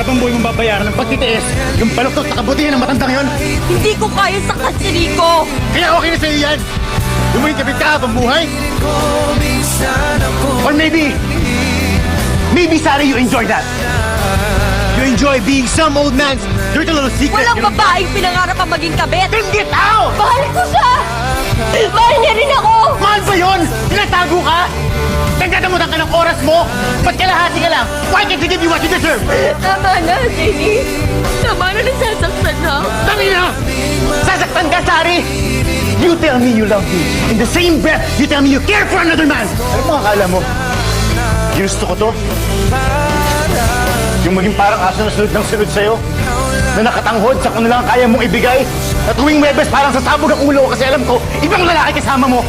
habang buhay mong babayaran ng pagtitiis yung baluktot na kabutihan ng matandang yon. Hindi ko kaya saktan si Rico! Kaya okay na sa'yo yan. Lumuhin kapit ka habang buhay. Or maybe Sari, you enjoy that. You enjoy being some old man's dirty little secret. Walang babaeng pinangarap ang maging kabit! Then get out! Mahal ko siya! Mahal niya rin ako! Mahal ba yun? Tinatago ka? Nagdadamutan ka ng oras mo? Ba't kalahati ka lang? Why can't you give you what you deserve? Tama na, Jenny. Tama na, nasasaktan na. Dami na! Sasaktan ka, Sari! You tell me you love me. In the same breath, you tell me you care for another man. Ano mo akala mo? Ginusto ko to? Yung maging parang aso na sunod ng sunod sa'yo? Na nakatanghod sa kung na lang kaya mong ibigay? At tuwing Webes parang sasabog ang ulo ko kasi alam ko, ibang lalaki kasama mo.